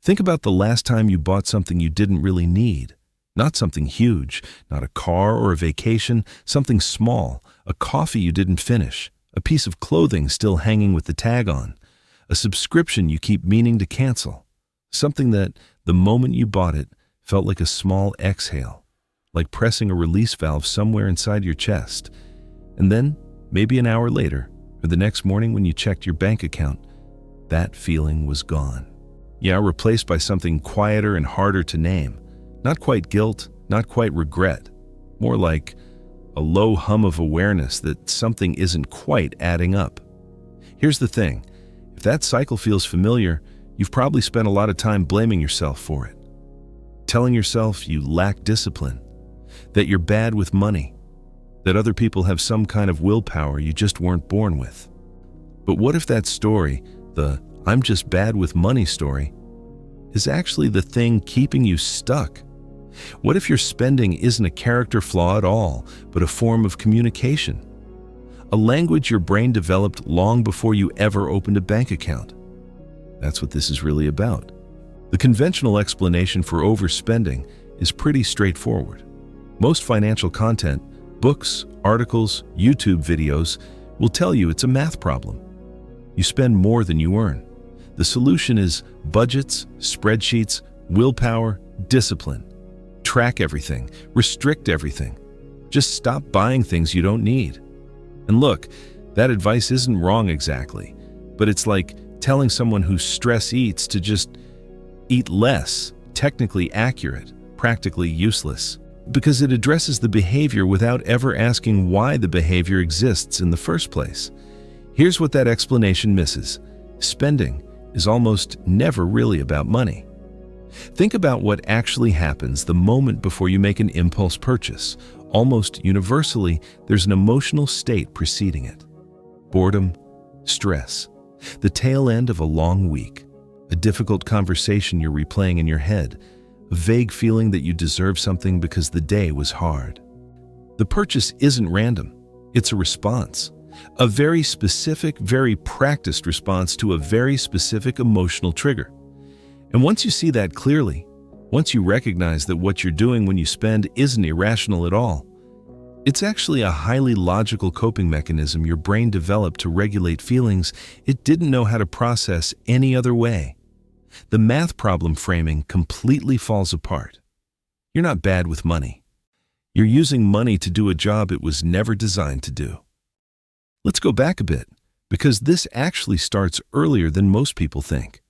Think about the last time you bought something you didn't really need. Not something huge, not a car or a vacation, something small, a coffee you didn't finish, a piece of clothing still hanging with the tag on, a subscription you keep meaning to cancel, something that, the moment you bought it, felt like a small exhale, like pressing a release valve somewhere inside your chest. And then, maybe an hour later, or the next morning when you checked your bank account, that feeling was gone. Yeah, replaced by something quieter and harder to name. Not quite guilt, not quite regret. More like a low hum of awareness that something isn't quite adding up. Here's the thing. If that cycle feels familiar, you've probably spent a lot of time blaming yourself for it. Telling yourself you lack discipline, that you're bad with money, that other people have some kind of willpower you just weren't born with. But what if that story, the "I'm just bad with money" story, is actually the thing keeping you stuck? What if your spending isn't a character flaw at all, but a form of communication? A language your brain developed long before you ever opened a bank account? That's what this is really about. The conventional explanation for overspending is pretty straightforward. Most financial content, books, articles, YouTube videos, will tell you it's a math problem. You spend more than you earn. The solution is budgets, spreadsheets, willpower, discipline. Track everything, restrict everything. Just stop buying things you don't need. And look, that advice isn't wrong exactly, but it's like telling someone who stress eats to just eat less, technically accurate, practically useless, because it addresses the behavior without ever asking why the behavior exists in the first place. Here's what that explanation misses. Spending is almost never really about money. Think about what actually happens the moment before you make an impulse purchase. Almost universally, there's an emotional state preceding it. Boredom, stress, the tail end of a long week, a difficult conversation you're replaying in your head, a vague feeling that you deserve something because the day was hard. The purchase isn't random. It's a response. A very specific, very practiced response to a very specific emotional trigger. And once you see that clearly, once you recognize that what you're doing when you spend isn't irrational at all, it's actually a highly logical coping mechanism your brain developed to regulate feelings it didn't know how to process any other way. The math problem framing completely falls apart. You're not bad with money. You're using money to do a job it was never designed to do. Let's go back a bit, because this actually starts earlier than most people think.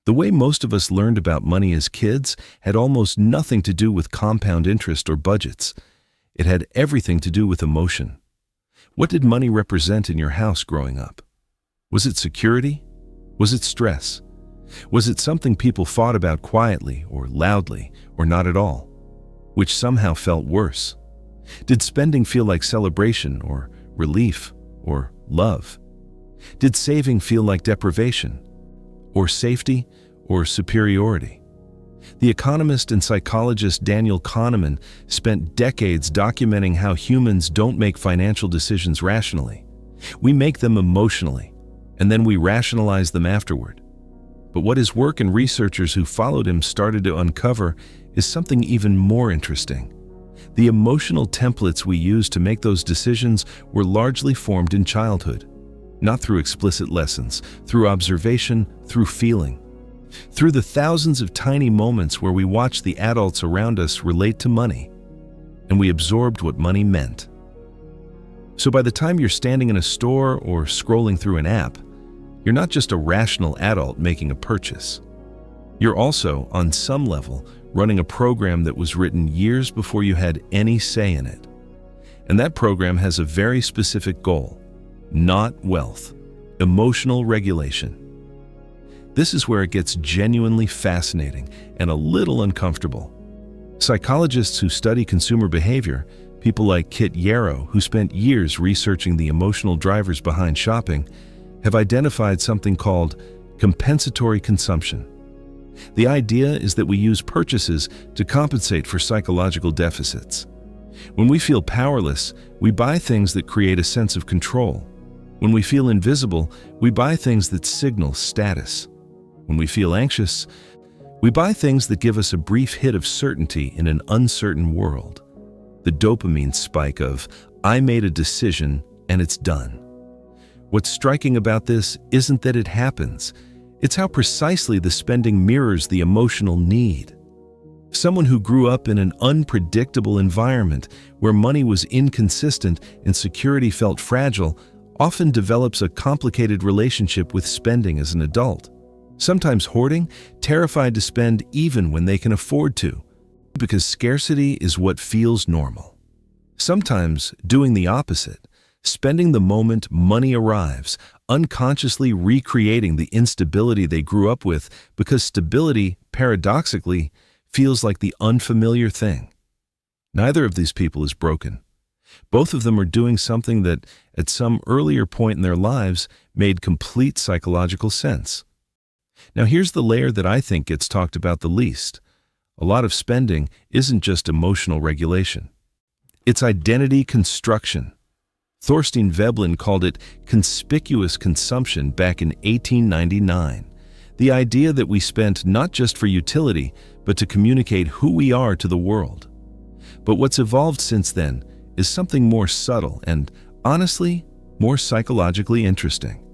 The way most of us learned about money as kids had almost nothing to do with compound interest or budgets. It had everything to do with emotion. What did money represent in your house growing up? Was it security? Was it stress? Was it something people fought about quietly or loudly or not at all, which somehow felt worse? Did spending feel like celebration or relief or love? Did saving feel like deprivation or safety or superiority? The economist and psychologist Daniel Kahneman spent decades documenting how humans don't make financial decisions rationally. We make them emotionally, and then we rationalize them afterward. But what his work and researchers who followed him started to uncover is something even more interesting. The emotional templates we use to make those decisions were largely formed in childhood, not through explicit lessons, through observation, through feeling. Through the thousands of tiny moments where we watched the adults around us relate to money, and we absorbed what money meant. So by the time you're standing in a store or scrolling through an app, you're not just a rational adult making a purchase. You're also, on some level, running a program that was written years before you had any say in it. And that program has a very specific goal: not wealth, emotional regulation. This is where it gets genuinely fascinating and a little uncomfortable. Psychologists who study consumer behavior, people like Kit Yarrow, who spent years researching the emotional drivers behind shopping, have identified something called compensatory consumption. The idea is that we use purchases to compensate for psychological deficits. When we feel powerless, we buy things that create a sense of control. When we feel invisible, we buy things that signal status. When we feel anxious, We buy things that give us a brief hit of certainty in an uncertain world. The dopamine spike of, I made a decision and it's done. What's striking about this isn't that it happens, it's how precisely the spending mirrors the emotional need. Someone who grew up in an unpredictable environment where money was inconsistent and security felt fragile often develops a complicated relationship with spending as an adult. Sometimes hoarding, terrified to spend even when they can afford to, because scarcity is what feels normal. Sometimes doing the opposite, spending the moment money arrives, unconsciously recreating the instability they grew up with because stability, paradoxically, feels like the unfamiliar thing. Neither of these people is broken. Both of them are doing something that, at some earlier point in their lives, made complete psychological sense. Now here's the layer that I think gets talked about the least. A lot of spending isn't just emotional regulation. It's identity construction. Thorstein Veblen called it conspicuous consumption back in 1899. The idea that we spent not just for utility, but to communicate who we are to the world. But what's evolved since then is something more subtle and, honestly, more psychologically interesting.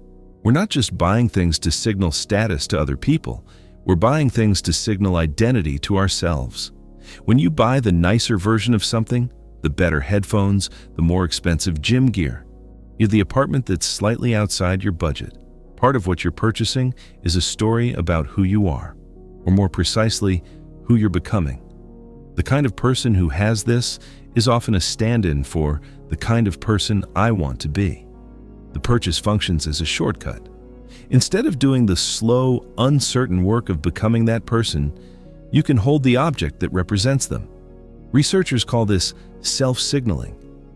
We're not just buying things to signal status to other people, we're buying things to signal identity to ourselves. When you buy the nicer version of something, the better headphones, the more expensive gym gear, you're the apartment that's slightly outside your budget. Part of what you're purchasing is a story about who you are, or more precisely, who you're becoming. The kind of person who has this is often a stand-in for the kind of person I want to be. The purchase functions as a shortcut. Instead of doing the slow, uncertain work of becoming that person, you can hold the object that represents them. Researchers call this self-signaling,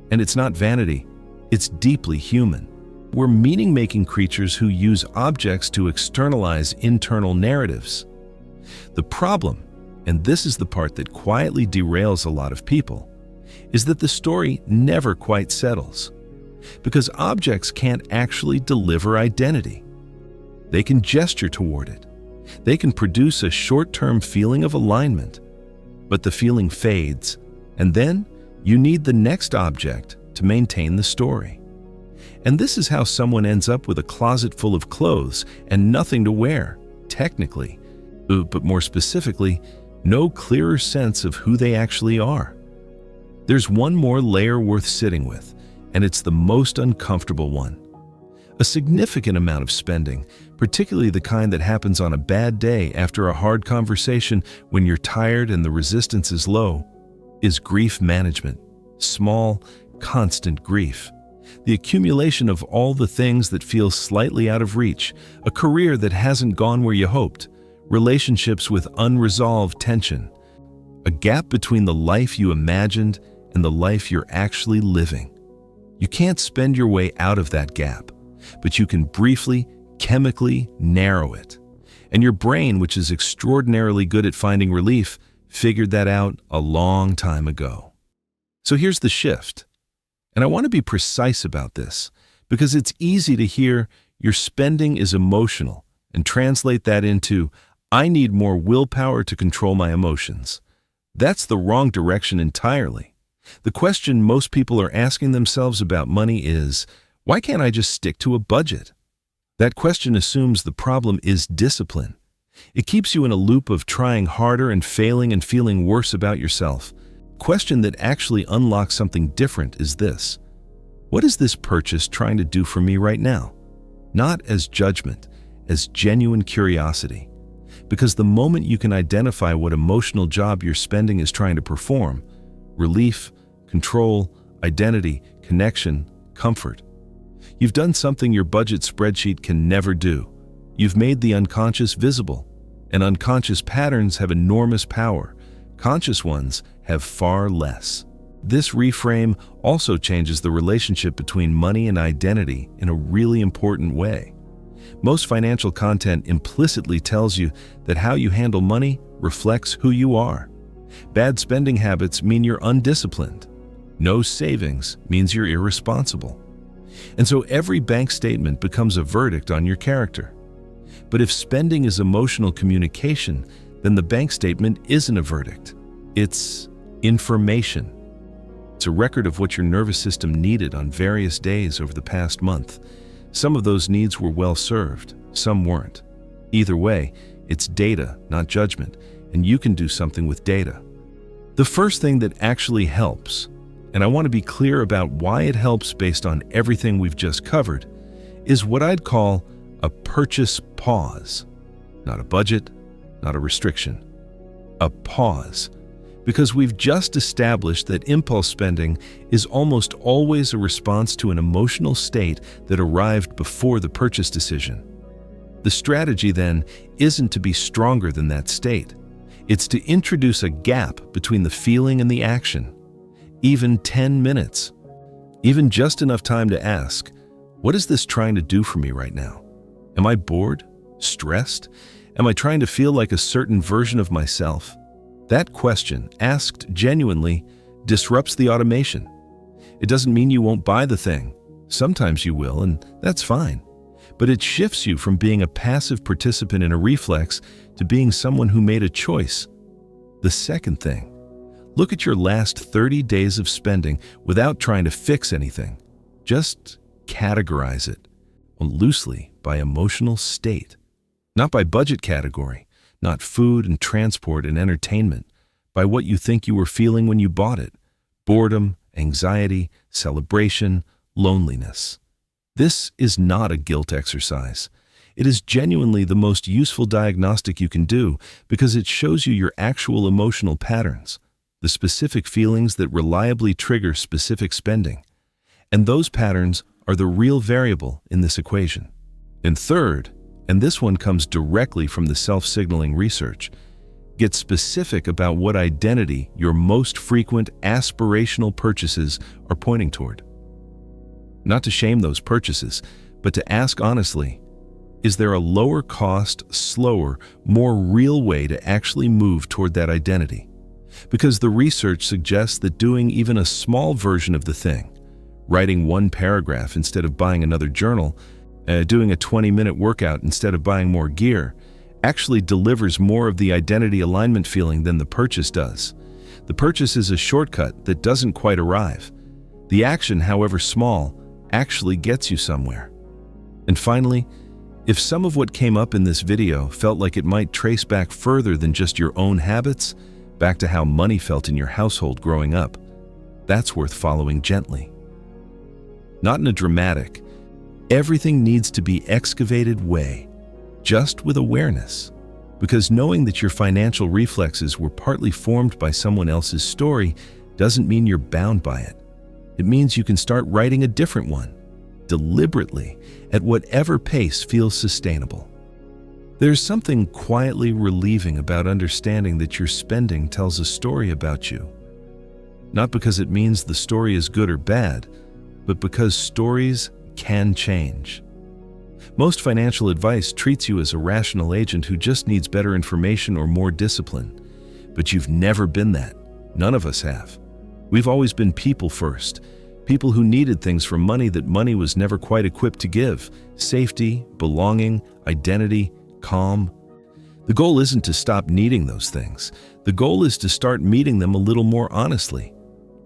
and it's not vanity, it's deeply human. We're meaning-making creatures who use objects to externalize internal narratives. The problem, and this is the part that quietly derails a lot of people, is that the story never quite settles. Because objects can't actually deliver identity. They can gesture toward it. They can produce a short-term feeling of alignment. But the feeling fades, and then you need the next object to maintain the story. And this is how someone ends up with a closet full of clothes and nothing to wear, technically, but more specifically, no clearer sense of who they actually are. There's one more layer worth sitting with, and it's the most uncomfortable one. A significant amount of spending, particularly the kind that happens on a bad day after a hard conversation when you're tired and the resistance is low, is grief management. Small, constant grief. The accumulation of all the things that feel slightly out of reach, a career that hasn't gone where you hoped, relationships with unresolved tension, a gap between the life you imagined and the life you're actually living. You can't spend your way out of that gap, but you can briefly, chemically narrow it. And your brain, which is extraordinarily good at finding relief, figured that out a long time ago. So here's the shift. And I want to be precise about this, because it's easy to hear your spending is emotional and translate that into, I need more willpower to control my emotions. That's the wrong direction entirely. The question most people are asking themselves about money is, why can't I just stick to a budget? That question assumes the problem is discipline. It keeps you in a loop of trying harder and failing and feeling worse about yourself. The question that actually unlocks something different is this: what is this purchase trying to do for me right now? Not as judgment, as genuine curiosity. Because the moment you can identify what emotional job your spending is trying to perform, relief, control, identity, connection, comfort, you've done something your budget spreadsheet can never do. You've made the unconscious visible, and unconscious patterns have enormous power. Conscious ones have far less. This reframe also changes the relationship between money and identity in a really important way. Most financial content implicitly tells you that how you handle money reflects who you are. Bad spending habits mean you're undisciplined. No savings means you're irresponsible. And so every bank statement becomes a verdict on your character. But if spending is emotional communication, then the bank statement isn't a verdict. It's information. It's a record of what your nervous system needed on various days over the past month. Some of those needs were well served, some weren't. Either way, it's data, not judgment, and you can do something with data. The first thing that actually helps, and I want to be clear about why it helps based on everything we've just covered, is what I'd call a purchase pause. Not a budget, not a restriction. A pause. Because we've just established that impulse spending is almost always a response to an emotional state that arrived before the purchase decision. The strategy, then, isn't to be stronger than that state. It's to introduce a gap between the feeling and the action. Even 10 minutes. Even just enough time to ask, what is this trying to do for me right now? Am I bored? Stressed? Am I trying to feel like a certain version of myself? That question, asked genuinely, disrupts the automation. It doesn't mean you won't buy the thing. Sometimes you will, and that's fine. But it shifts you from being a passive participant in a reflex to being someone who made a choice. The second thing, look at your last 30 days of spending without trying to fix anything. Just categorize it, loosely by emotional state. Not by budget category, not food and transport and entertainment, by what you think you were feeling when you bought it. Boredom, anxiety, celebration, loneliness. This is not a guilt exercise. It is genuinely the most useful diagnostic you can do because it shows you your actual emotional patterns, the specific feelings that reliably trigger specific spending. And those patterns are the real variable in this equation. And third, and this one comes directly from the self-signaling research, get specific about what identity your most frequent aspirational purchases are pointing toward. Not to shame those purchases, but to ask honestly, is there a lower cost, slower, more real way to actually move toward that identity? Because the research suggests that doing even a small version of the thing, writing one paragraph instead of buying another journal, doing a 20-minute workout instead of buying more gear, actually delivers more of the identity alignment feeling than the purchase does. The purchase is a shortcut that doesn't quite arrive. The action, however small, actually gets you somewhere. And finally, if some of what came up in this video felt like it might trace back further than just your own habits, back to how money felt in your household growing up, that's worth following gently. Not in a dramatic, everything needs to be excavated way, just with awareness. Because knowing that your financial reflexes were partly formed by someone else's story doesn't mean you're bound by it. It means you can start writing a different one, deliberately, at whatever pace feels sustainable. There's something quietly relieving about understanding that your spending tells a story about you. Not because it means the story is good or bad, but because stories can change. Most financial advice treats you as a rational agent who just needs better information or more discipline. But you've never been that. None of us have. We've always been people first. People who needed things from money that money was never quite equipped to give. Safety, belonging, identity, calm. The goal isn't to stop needing those things. The goal is to start meeting them a little more honestly.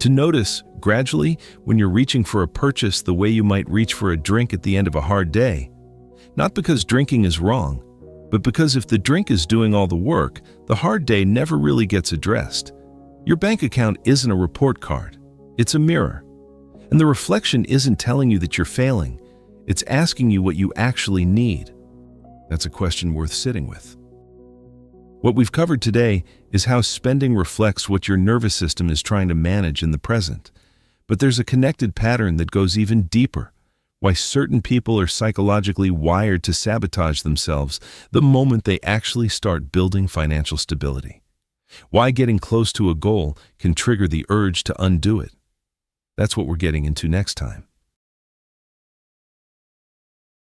To notice, gradually, when you're reaching for a purchase the way you might reach for a drink at the end of a hard day. Not because drinking is wrong, but because if the drink is doing all the work, the hard day never really gets addressed. Your bank account isn't a report card. It's a mirror. And the reflection isn't telling you that you're failing. It's asking you what you actually need. That's a question worth sitting with. What we've covered today is how spending reflects what your nervous system is trying to manage in the present. But there's a connected pattern that goes even deeper. Why certain people are psychologically wired to sabotage themselves the moment they actually start building financial stability. Why getting close to a goal can trigger the urge to undo it. That's what we're getting into next time.